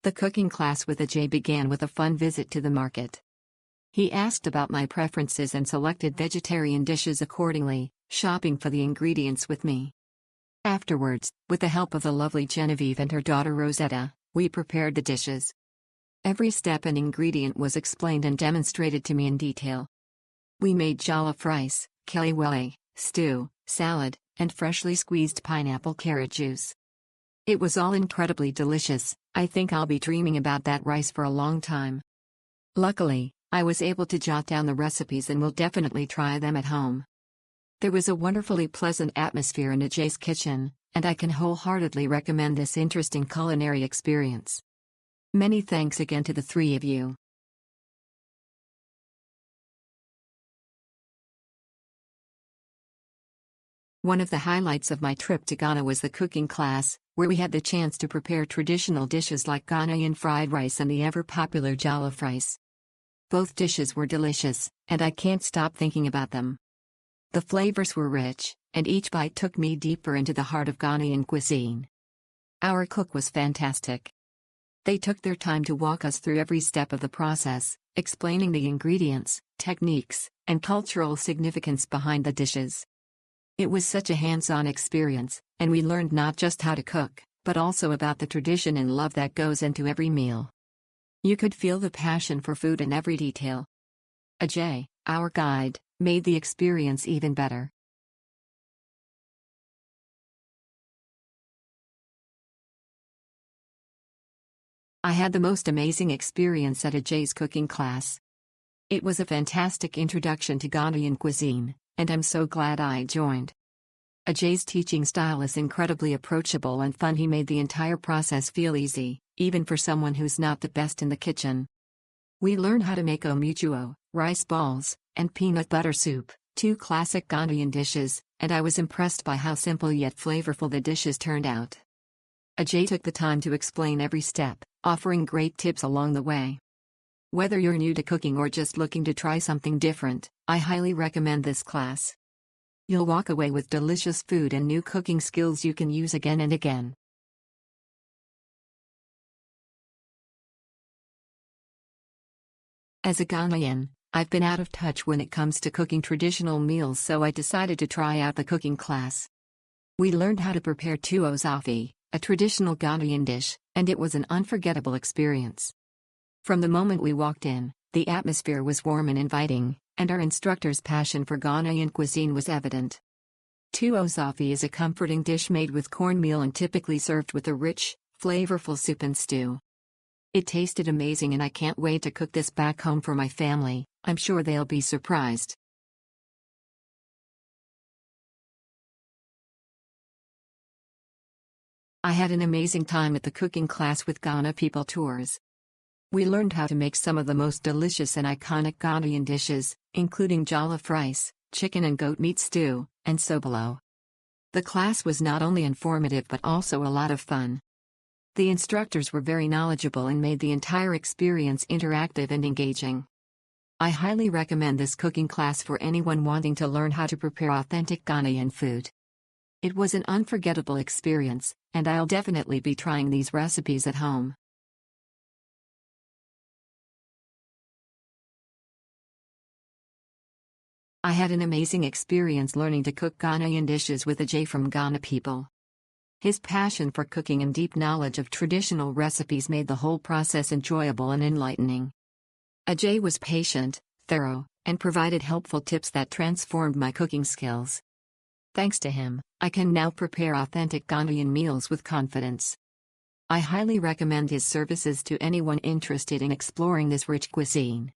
The cooking class with Ajay began with a fun visit to the market. He asked about my preferences and selected vegetarian dishes accordingly, shopping for the ingredients with me. Afterwards, with the help of the lovely Genevieve and her daughter Rosetta, we prepared the dishes. Every step and ingredient was explained and demonstrated to me in detail. We made jollof rice, keliwele, stew, salad, and freshly squeezed pineapple carrot juice. It was all incredibly delicious. I think I'll be dreaming about that rice for a long time. Luckily, I was able to jot down the recipes and will definitely try them at home. There was a wonderfully pleasant atmosphere in Ajay's kitchen, and I can wholeheartedly recommend this interesting culinary experience. Many thanks again to the three of you. One of the highlights of my trip to Ghana was the cooking class, where we had the chance to prepare traditional dishes like Ghanaian fried rice and the ever-popular jollof rice. Both dishes were delicious, and I can't stop thinking about them. The flavors were rich, and each bite took me deeper into the heart of Ghanaian cuisine. Our cook was fantastic. They took their time to walk us through every step of the process, explaining the ingredients, techniques, and cultural significance behind the dishes. It was such a hands-on experience, and we learned not just how to cook, but also about the tradition and love that goes into every meal. You could feel the passion for food in every detail. Ajay, our guide, made the experience even better. I had the most amazing experience at Ajay's cooking class. It was a fantastic introduction to Ghanaian cuisine, and I'm so glad I joined. Ajay's teaching style is incredibly approachable and fun. He made the entire process feel easy, even for someone who's not the best in the kitchen. We learned how to make omuchuo, rice balls, and peanut butter soup, two classic Ghanaian dishes, and I was impressed by how simple yet flavorful the dishes turned out. Ajay took the time to explain every step, offering great tips along the way. Whether you're new to cooking or just looking to try something different, I highly recommend this class. You'll walk away with delicious food and new cooking skills you can use again and again. As a Ghanaian, I've been out of touch when it comes to cooking traditional meals, so I decided to try out the cooking class. We learned how to prepare tuwo zafi, a traditional Ghanaian dish, and it was an unforgettable experience. From the moment we walked in, the atmosphere was warm and inviting, and our instructor's passion for Ghanaian cuisine was evident. Tuwo zafi is a comforting dish made with cornmeal and typically served with a rich, flavorful soup and stew. It tasted amazing and I can't wait to cook this back home for my family. I'm sure they'll be surprised. I had an amazing time at the cooking class with Ghana People Tours. We learned how to make some of the most delicious and iconic Ghanaian dishes, including jollof rice, chicken and goat meat stew, and sobolo. The class was not only informative but also a lot of fun. The instructors were very knowledgeable and made the entire experience interactive and engaging. I highly recommend this cooking class for anyone wanting to learn how to prepare authentic Ghanaian food. It was an unforgettable experience, and I'll definitely be trying these recipes at home. I had an amazing experience learning to cook Ghanaian dishes with Ajay from Ghana People. His passion for cooking and deep knowledge of traditional recipes made the whole process enjoyable and enlightening. Ajay was patient, thorough, and provided helpful tips that transformed my cooking skills. Thanks to him, I can now prepare authentic Ghanaian meals with confidence. I highly recommend his services to anyone interested in exploring this rich cuisine.